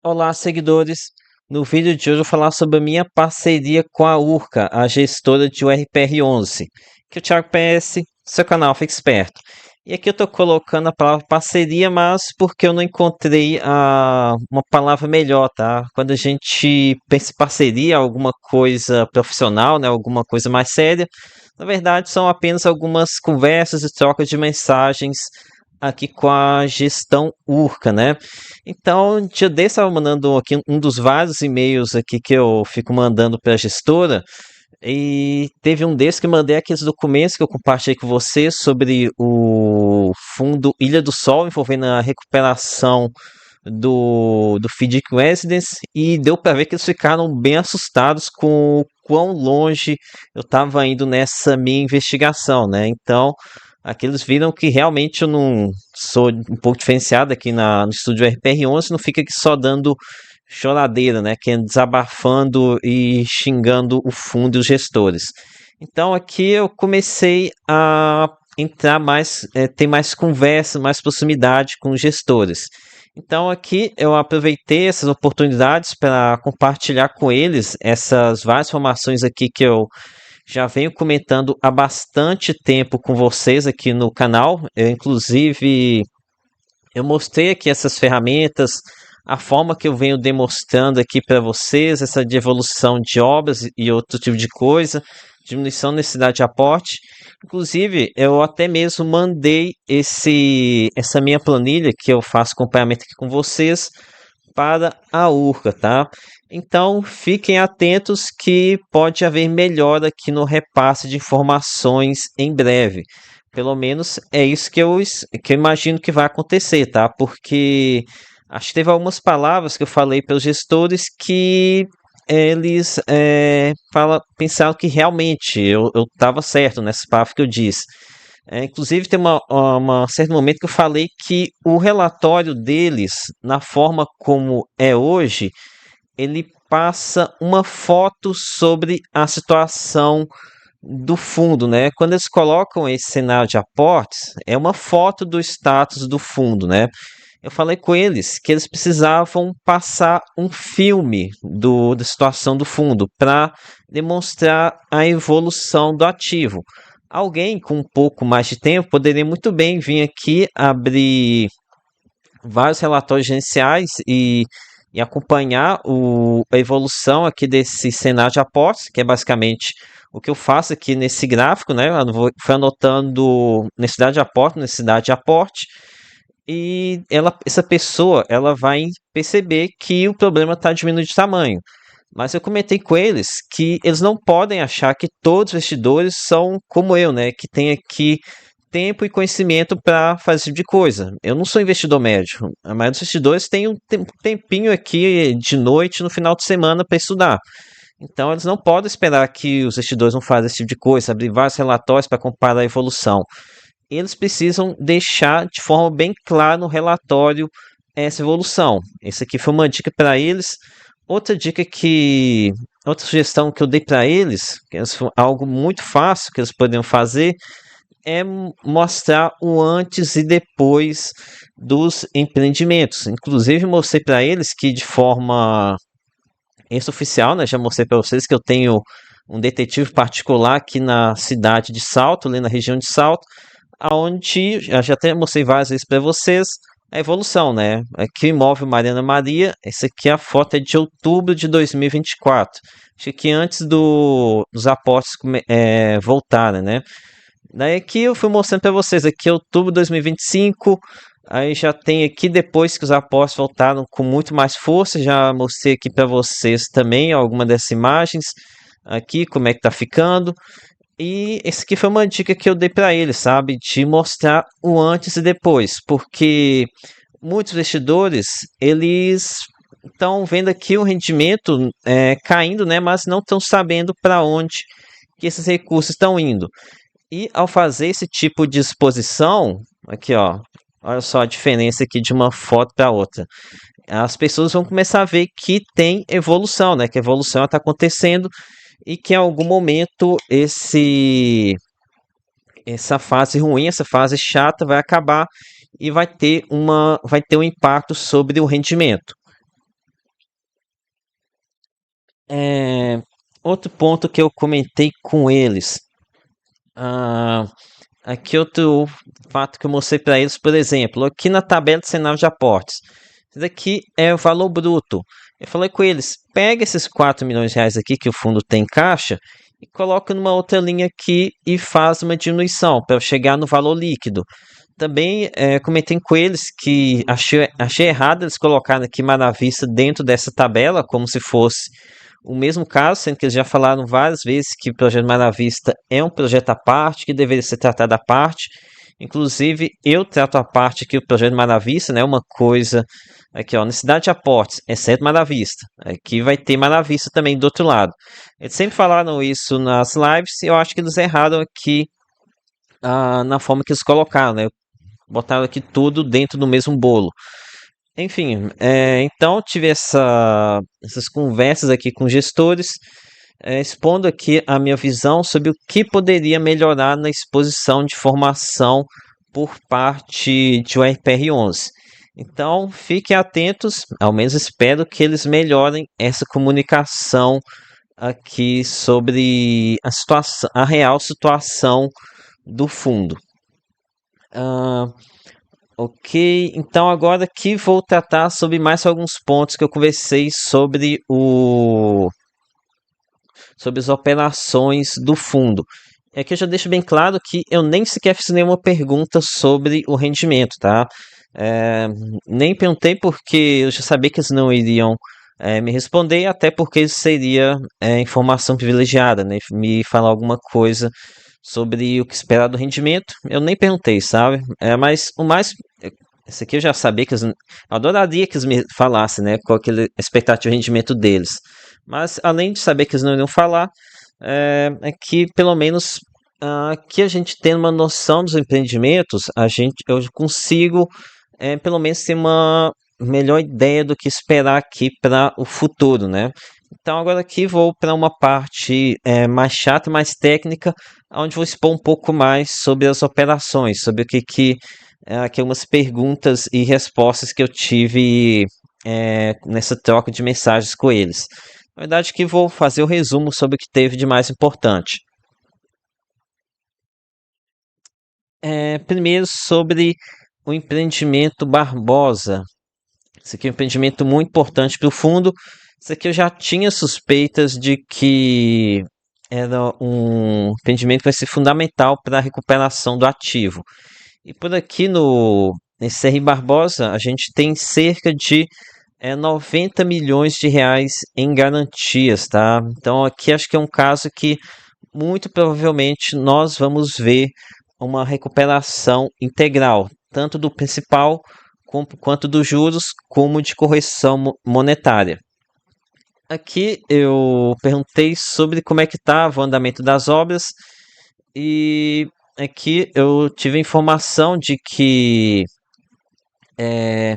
Olá, seguidores. No vídeo de hoje eu vou falar sobre a minha parceria com a Urca, a gestora de URPR11, que é o Thiago PS, seu canal Fica Esperto. E aqui eu estou colocando a palavra parceria, mas porque eu não encontrei uma palavra melhor, tá? Quando a gente pensa em parceria, alguma coisa profissional, né, alguma coisa mais séria, na verdade são apenas algumas conversas e trocas de mensagens aqui com a gestão Urca, né? Então, dia desse eu estava mandando aqui um dos vários e-mails aqui que eu fico mandando para a gestora, e teve um desses que eu mandei aqueles documentos que eu compartilhei com você sobre o fundo Ilha do Sol, envolvendo a recuperação do FDIC Residence, e deu para ver que eles ficaram bem assustados com o quão longe eu estava indo nessa minha investigação, né? Então, aqui eles viram que realmente eu não sou um pouco diferenciado aqui no estúdio RPR11, não fica aqui só dando choradeira, né? Que é desabafando e xingando o fundo e os gestores. Então aqui eu comecei a entrar mais, ter mais conversa, mais proximidade com os gestores. Então aqui eu aproveitei essas oportunidades para compartilhar com eles essas várias informações aqui que eu já venho comentando há bastante tempo com vocês aqui no canal. Inclusive, eu mostrei aqui essas ferramentas, a forma que eu venho demonstrando aqui para vocês, essa de evolução de obras e outro tipo de coisa, diminuição da necessidade de aporte. Inclusive, eu até mesmo mandei essa minha planilha que eu faço acompanhamento aqui com vocês para a Urca, tá? Então, fiquem atentos que pode haver melhora aqui no repasse de informações em breve. Pelo menos é isso que eu imagino que vai acontecer, tá? Porque acho que teve algumas palavras que eu falei para os gestores que eles pensaram que realmente eu estava certo nessa palavra que eu disse. Inclusive, tem certo momento que eu falei que o relatório deles, na forma como é hoje, ele passa uma foto sobre a situação do fundo, né? Quando eles colocam esse cenário de aportes, é uma foto do status do fundo, né? Eu falei com eles que eles precisavam passar um filme da situação do fundo para demonstrar a evolução do ativo. Alguém com um pouco mais de tempo poderia muito bem vir aqui abrir vários relatórios gerenciais e acompanhar a evolução aqui desse cenário de aportes, que é basicamente o que eu faço aqui nesse gráfico, né? Eu fui anotando necessidade de aporte, e essa pessoa ela vai perceber que o problema está diminuindo de tamanho. Mas eu comentei com eles que eles não podem achar que todos os investidores são como eu, né? Que tem aqui tempo e conhecimento para fazer esse tipo de coisa. Eu não sou investidor médio. A maioria dos investidores tem um tempinho aqui de noite no final de semana para estudar. Então eles não podem esperar que os investidores não façam esse tipo de coisa, abrir vários relatórios para comparar a evolução. Eles precisam deixar de forma bem clara no relatório essa evolução. Essa aqui foi uma dica para eles. Outra dica que. Outra sugestão que eu dei para eles, que é algo muito fácil que eles poderiam fazer, é mostrar o antes e depois dos empreendimentos. Inclusive, mostrei para eles que de forma extraoficial, né, já mostrei para vocês que eu tenho um detetive particular aqui na cidade de Salto, ali na região de Salto, aonde já até mostrei várias vezes para vocês a evolução, né? Aqui o imóvel Mariana Maria, essa aqui a foto é de outubro de 2024. Acho que antes dos aportes voltarem, né? Daí aqui eu fui mostrando para vocês aqui outubro de 2025. Aí já tem aqui depois que os aportes voltaram com muito mais força, já mostrei aqui para vocês também alguma dessas imagens aqui como é que tá ficando. E esse aqui foi uma dica que eu dei para eles, sabe, de mostrar o antes e depois, porque muitos investidores eles estão vendo aqui o rendimento caindo, né, mas não estão sabendo para onde que esses recursos estão indo. E ao fazer esse tipo de exposição, aqui ó, olha só a diferença aqui de uma foto para outra. As pessoas vão começar a ver que tem evolução, né? Que a evolução está acontecendo e que em algum momento essa fase ruim, essa fase chata vai acabar e vai ter um impacto sobre o rendimento. É, outro ponto que eu comentei com eles. ah, Aqui outro fato que eu mostrei para eles, por exemplo, aqui na tabela de cenário de aportes. Isso daqui é o valor bruto. Eu falei com eles, pega esses 4 milhões de reais aqui que o fundo tem em caixa e coloca numa outra linha aqui e faz uma diminuição para eu chegar no valor líquido. Também comentei com eles que achei errado eles colocarem aqui Maravista dentro dessa tabela, como se fosse o mesmo caso, sendo que eles já falaram várias vezes que o projeto Maravista é um projeto à parte, que deveria ser tratado à parte. Inclusive, eu trato à parte aqui o projeto Maravista, né? Uma coisa aqui, ó, necessidade de aportes, exceto Maravista. Aqui vai ter Maravista também do outro lado. Eles sempre falaram isso nas lives e eu acho que eles erraram aqui na forma que eles colocaram, né? Botaram aqui tudo dentro do mesmo bolo. Enfim, então tive essas conversas aqui com gestores, expondo aqui a minha visão sobre o que poderia melhorar na exposição de formação por parte de URPR11. Então, fiquem atentos, ao menos espero que eles melhorem essa comunicação aqui sobre a situação, a real situação do fundo. Ah, Ok, então agora aqui vou tratar sobre mais alguns pontos que eu conversei sobre as operações do fundo. Aqui eu já deixo bem claro que eu nem sequer fiz nenhuma pergunta sobre o rendimento, tá? É, nem perguntei porque eu já sabia que eles não iriam me responder, até porque isso seria informação privilegiada, né? Me falar alguma coisa sobre o que esperar do rendimento. Eu nem perguntei, sabe? Mas o mais. Esse aqui eu já sabia que eles. Eu adoraria que eles me falassem, né? Qual aquele expectativa de rendimento deles. Mas além de saber que eles não iriam falar, é que pelo menos aqui a gente tendo uma noção dos empreendimentos, eu consigo pelo menos ter uma melhor ideia do que esperar aqui para o futuro, né? Então agora aqui vou para uma parte mais chata, mais técnica, onde vou expor um pouco mais sobre as operações, sobre o que aqui algumas perguntas e respostas que eu tive nessa troca de mensagens com eles. Na verdade, que vou fazer o resumo sobre o que teve de mais importante. Primeiro sobre o empreendimento Barbosa. Esse aqui é um empreendimento muito importante para o fundo. Isso aqui eu já tinha suspeitas de que era um empreendimento que vai ser fundamental para a recuperação do ativo. E por aqui no nesse CR Barbosa, a gente tem cerca de 90 milhões de reais em garantias, tá? Então aqui acho que é um caso que muito provavelmente nós vamos ver uma recuperação integral, tanto do principal quanto dos juros, como de correção monetária. Aqui eu perguntei sobre como é que estava o andamento das obras e aqui eu tive a informação de que é,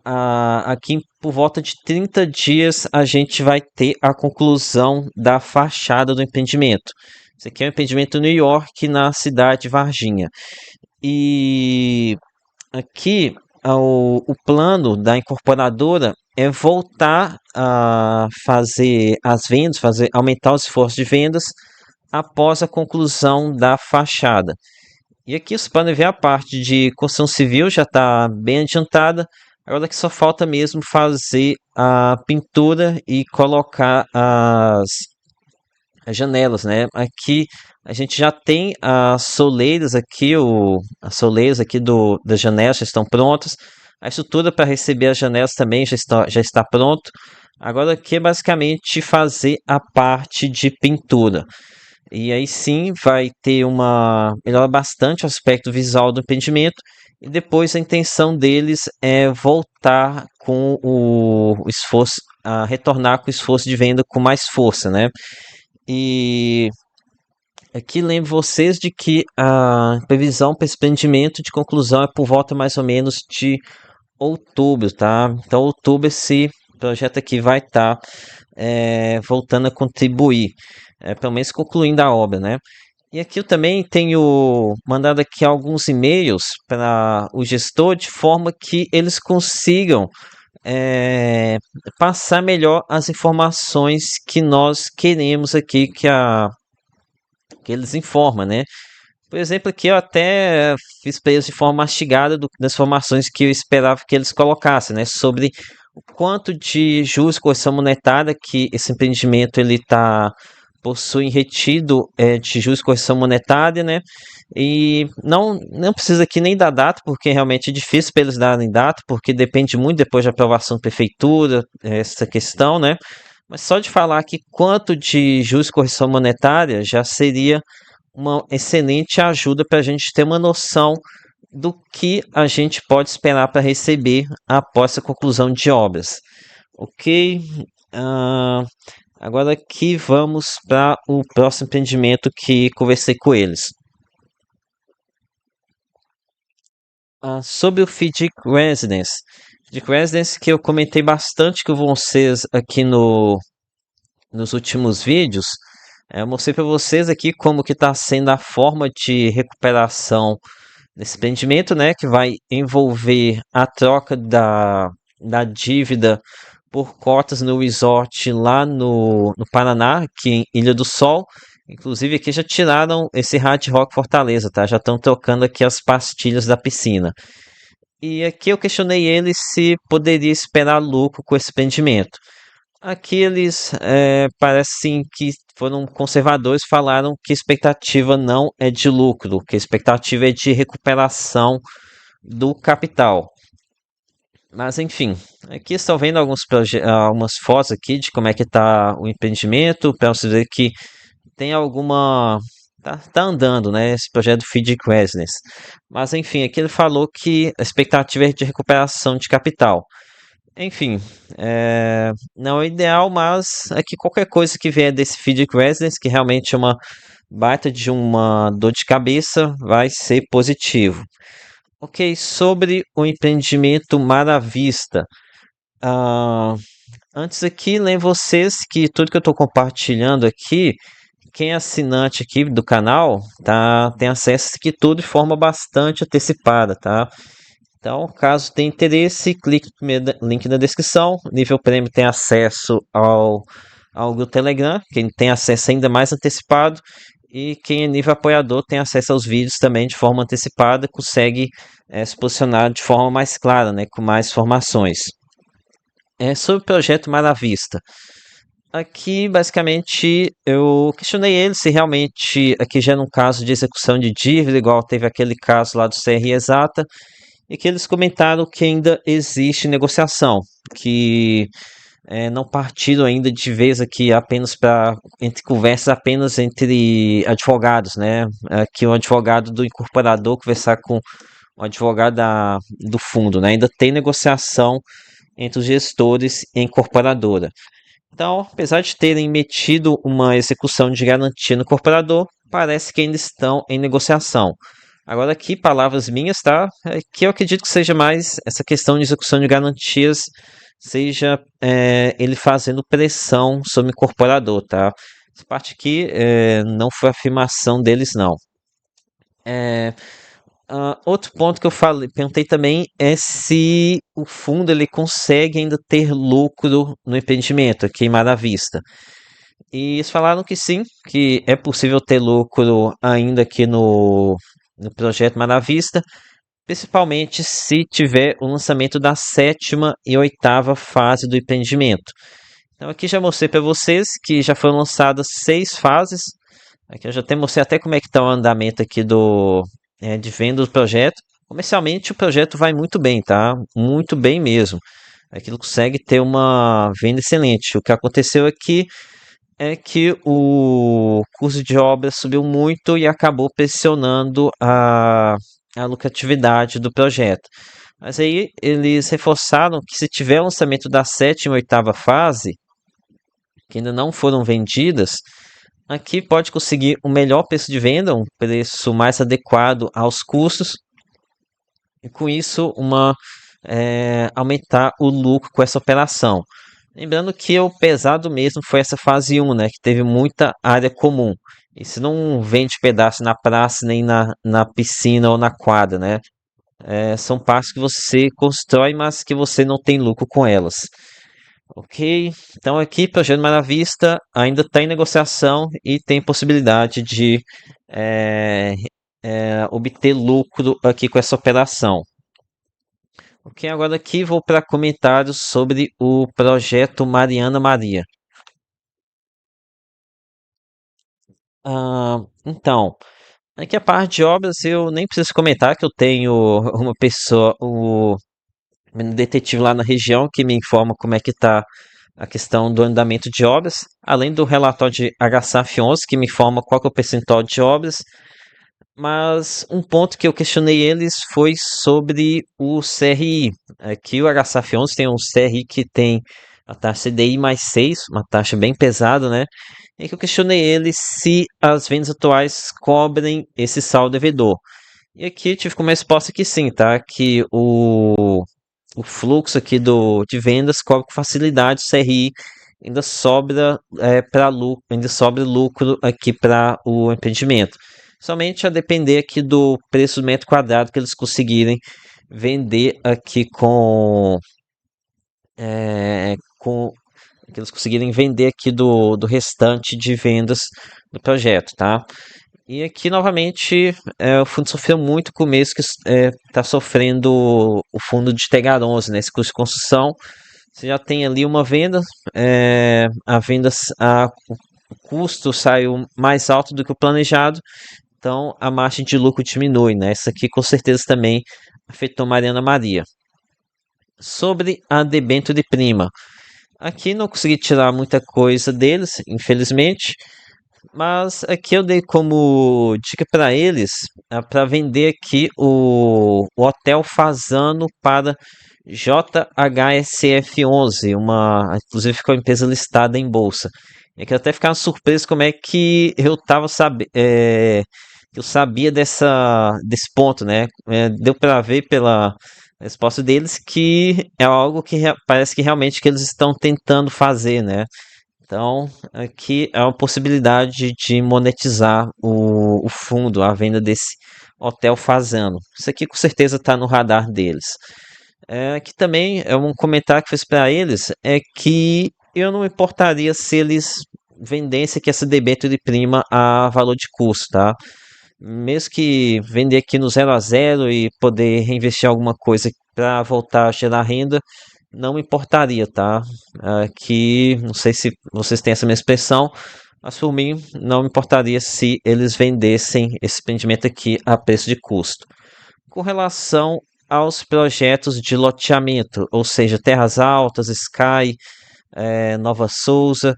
aqui por volta de 30 dias a gente vai ter a conclusão da fachada do empreendimento. Esse aqui é um empreendimento em New York, na cidade de Varginha. E aqui o plano da incorporadora é voltar a fazer as vendas, aumentar o esforço de vendas após a conclusão da fachada. E aqui vocês podem ver a parte de construção civil já está bem adiantada. Agora que só falta mesmo fazer a pintura e colocar as janelas, né? Aqui a gente já tem as soleiras aqui, as soleiras aqui das janelas já estão prontas. A estrutura para receber as janelas também já está pronto. Agora aqui é basicamente fazer a parte de pintura. E aí sim vai ter melhora bastante o aspecto visual do empreendimento. E depois a intenção deles é voltar com o esforço, a retornar com o esforço de venda com mais força, né? E aqui lembro vocês de que a previsão para esse empreendimento de conclusão é por volta mais ou menos de outubro, tá? Então, outubro esse projeto aqui vai estar voltando a contribuir, pelo menos concluindo a obra, né? E aqui eu também tenho mandado aqui alguns e-mails para o gestor de forma que eles consigam passar melhor as informações que nós queremos aqui que eles informam, né? Por exemplo, aqui eu até fiz para eles de forma mastigada das informações que eu esperava que eles colocassem, né? Sobre o quanto de juros e correção monetária que esse empreendimento ele possui retido de juros e correção monetária, né? E não precisa aqui nem da data, porque realmente é difícil para eles darem data, porque depende muito depois da aprovação da prefeitura, essa questão, né? Mas só de falar que quanto de juros e correção monetária já seria uma excelente ajuda para a gente ter uma noção do que a gente pode esperar para receber após a conclusão de obras. Ok? Ah, agora aqui vamos para o próximo empreendimento que conversei com eles. Sobre o Fidic Residence. Fidic Residence que eu comentei bastante com vocês aqui nos últimos vídeos. Eu mostrei para vocês aqui como que está sendo a forma de recuperação desse empreendimento, né? Que vai envolver a troca da dívida por cotas no resort lá no Paraná, aqui em Ilha do Sol. Inclusive aqui já tiraram esse Hard Rock Fortaleza, tá? Já estão trocando aqui as pastilhas da piscina. E aqui eu questionei ele se poderia esperar lucro com esse empreendimento. Aqui eles parecem que foram conservadores, falaram que a expectativa não é de lucro, que a expectativa é de recuperação do capital. Mas enfim, aqui estão vendo algumas fotos aqui de como é que está o empreendimento, para você ver que tem alguma. Tá andando, né? Esse projeto do Feed Residence. Mas enfim, aqui ele falou que a expectativa é de recuperação de capital. Enfim, não é ideal, mas é que qualquer coisa que vier desse Feed Residence, que realmente é uma baita de uma dor de cabeça, vai ser positivo. Ok, sobre o empreendimento Mar à Vista. Ah, antes aqui, lembro vocês que tudo que eu estou compartilhando aqui, quem é assinante aqui do canal, tá, tem acesso aqui tudo de forma bastante antecipada, tá? Então, caso tenha interesse, clique no primeiro link na descrição. Nível Prêmio tem acesso ao grupo Telegram, quem tem acesso ainda mais antecipado. E quem é nível apoiador tem acesso aos vídeos também de forma antecipada, consegue se posicionar de forma mais clara, né, com mais informações. Sobre o projeto Mar à Vista. Aqui, basicamente, eu questionei ele se realmente aqui já era um caso de execução de dívida, igual teve aquele caso lá do CR Exata, e que eles comentaram que ainda existe negociação, que não partiram ainda de vez aqui apenas para entre conversas apenas entre advogados, né? Aqui o advogado do incorporador conversar com o advogado do fundo, né? Ainda tem negociação entre os gestores e a incorporadora. Então, apesar de terem metido uma execução de garantia no incorporador, parece que ainda estão em negociação. Agora aqui, palavras minhas, tá? Que eu acredito que seja mais essa questão de execução de garantias, seja ele fazendo pressão sobre o incorporador, tá? Essa parte aqui não foi afirmação deles, não. Outro ponto que eu perguntei também é se o fundo ele consegue ainda ter lucro no empreendimento, aqui em Mar à Vista. E eles falaram que sim, que é possível ter lucro ainda aqui no projeto Mar à Vista, principalmente se tiver o lançamento da sétima e oitava fase do empreendimento. Então aqui já mostrei para vocês que já foram lançadas 6 fases. Aqui eu já até mostrei até como é que está o andamento aqui de venda do projeto. Comercialmente o projeto vai muito bem, tá? Muito bem mesmo. Aquilo consegue ter uma venda excelente. O que aconteceu aqui é que o custo de obra subiu muito e acabou pressionando a lucratividade do projeto. Mas aí eles reforçaram que se tiver o lançamento da sétima e oitava fase, que ainda não foram vendidas, aqui pode conseguir um melhor preço de venda, um preço mais adequado aos custos, e com isso aumentar o lucro com essa operação. Lembrando que o pesado mesmo foi essa fase 1, né, que teve muita área comum. E se não vende pedaço na praça, nem na piscina ou na quadra, né? São partes que você constrói, mas que você não tem lucro com elas. Ok? Então aqui, Projeto Mara Vista ainda está em negociação e tem possibilidade de é, obter lucro aqui com essa operação. Ok, agora aqui vou para comentários sobre o projeto Mariana Maria. Então, aqui a parte de obras eu nem preciso comentar que eu tenho uma pessoa, o detetive lá na região que me informa como é que está a questão do andamento de obras, além do relatório de HSAF11 que me informa qual que é o percentual de obras. Mas um ponto que eu questionei eles foi sobre o CRI. Aqui o HSAF11 tem um CRI que tem a taxa CDI mais 6, uma taxa bem pesada, né? E que eu questionei eles se as vendas atuais cobrem esse saldo devedor. E aqui eu tive como resposta que sim, tá? Que o fluxo aqui de vendas cobre com facilidade o CRI, ainda sobra para lucro, ainda sobra lucro aqui para o empreendimento. Somente a depender aqui do preço do metro quadrado que eles conseguirem vender aqui com que eles conseguirem vender aqui do restante de vendas do projeto, tá? E aqui, novamente, o fundo sofreu muito com o mês que está sofrendo o fundo de Tegar 11, né? Esse custo de construção. Você já tem ali uma venda, o custo saiu mais alto do que o planejado, então a margem de lucro diminui, né? Essa aqui com certeza também afetou Mariana Maria. Sobre a debênture de prima. Aqui não consegui tirar muita coisa deles, infelizmente. Mas aqui eu dei como dica para eles, para vender aqui o Hotel Fazano para JHSF11, inclusive ficou uma empresa listada em bolsa. É que eu até ficava surpreso como é que que eu sabia desse ponto, né? Deu para ver pela resposta deles que é algo que parece que realmente que eles estão tentando fazer, né? Então, aqui é uma possibilidade de monetizar o fundo, a venda desse hotel Fazano. Isso aqui com certeza está no radar deles. Aqui também é um comentário que eu fiz para eles, é que eu não me importaria se eles vendessem aqui essa debênture de prima a valor de custo, tá? Mesmo que vender aqui no 0 a 0 e poder reinvestir em alguma coisa para voltar a gerar renda, não me importaria, tá? Aqui, não sei se vocês têm essa mesma expressão, mas por mim, não me importaria se eles vendessem esse empreendimento aqui a preço de custo. Com relação aos projetos de loteamento, ou seja, Terras Altas, Sky, Nova Souza,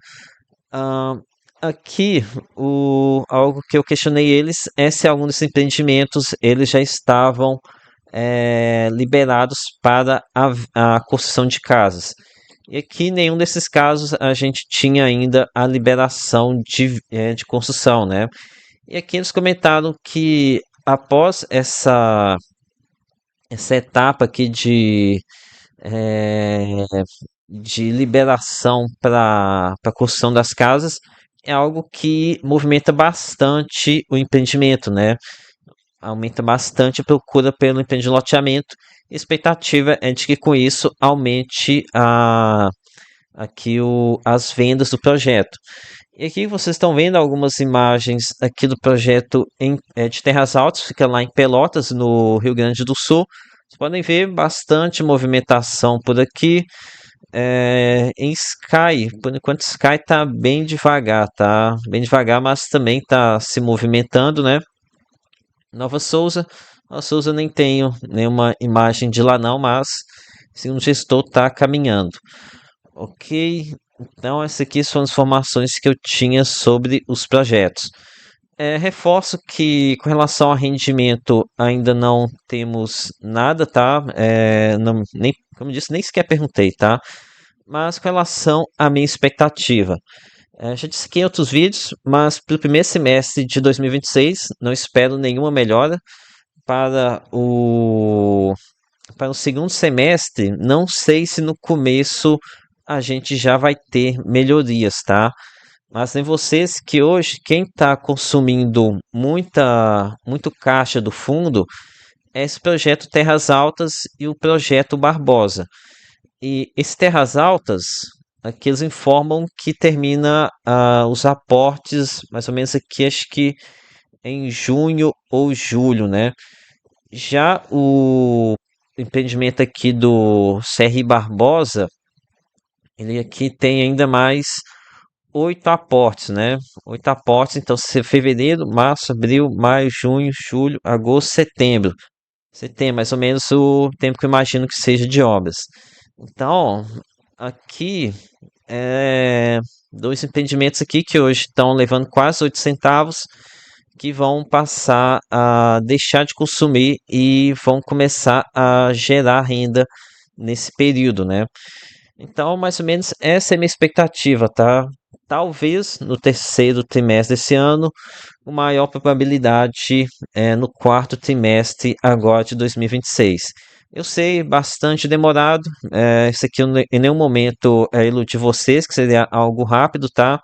ah, aqui algo que eu questionei eles é se algum desses empreendimentos eles já estavam liberados para a construção de casas. E aqui, nenhum desses casos, a gente tinha ainda a liberação de construção, né? E aqui eles comentaram que após essa etapa aqui eh, de liberação para a construção das casas, é algo que movimenta bastante o empreendimento, né? Aumenta bastante a procura pelo empreendimento de loteamento. A expectativa é de que com isso aumente as vendas do projeto. E aqui vocês estão vendo algumas imagens aqui do projeto de Terras Altas, fica lá em Pelotas, no Rio Grande do Sul. Vocês podem ver bastante movimentação por aqui. Em Sky, por enquanto Sky tá bem devagar, tá? Bem devagar, mas também tá se movimentando, né? Nova Souza. Nova Souza nem tenho nenhuma imagem de lá não, mas segundo o gestor tá caminhando. Ok, então essas aqui são as informações que eu tinha sobre os projetos. Reforço que com relação ao rendimento ainda não temos nada, tá? Nem, como eu disse, nem sequer perguntei, tá? Mas com relação à minha expectativa, já disse aqui em outros vídeos, mas para o primeiro semestre de 2026 não espero nenhuma melhora. Para o, para o segundo semestre, não sei se no começo a gente já vai ter melhorias, tá? Mas tem vocês que hoje, quem está consumindo muito caixa do fundo, é esse projeto Terras Altas e o projeto Barbosa. E esse Terras Altas, aqui eles informam que termina os aportes, mais ou menos aqui, acho que em junho ou julho, né? Já o empreendimento aqui do CR Barbosa, ele aqui tem ainda mais 8 aportes, né? 8 aportes, então se fevereiro, março, abril, maio, junho, julho, agosto, setembro. Você tem mais ou menos o tempo que eu imagino que seja de obras. Então, aqui é dois empreendimentos aqui que hoje estão levando quase 8 centavos, que vão passar a deixar de consumir e vão começar a gerar renda nesse período, né? Então, mais ou menos essa é a minha expectativa, tá? Talvez no terceiro trimestre desse ano, com maior probabilidade no quarto trimestre agora de 2026. Eu sei, bastante demorado. Isso aqui eu em nenhum momento iludir vocês, que seria algo rápido, tá?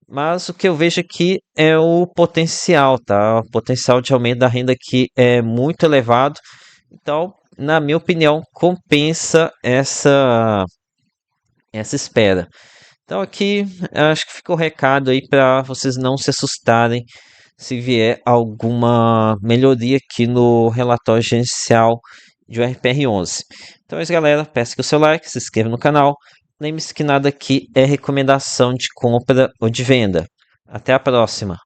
Mas o que eu vejo aqui é o potencial, tá? O potencial de aumento da renda aqui é muito elevado. Então, na minha opinião, compensa essa espera. Então aqui acho que ficou o recado aí para vocês não se assustarem se vier alguma melhoria aqui no relatório gerencial de RPR11. Então é isso, galera. Peço que o seu like, se inscreva no canal. Lembre-se que nada aqui é recomendação de compra ou de venda. Até a próxima.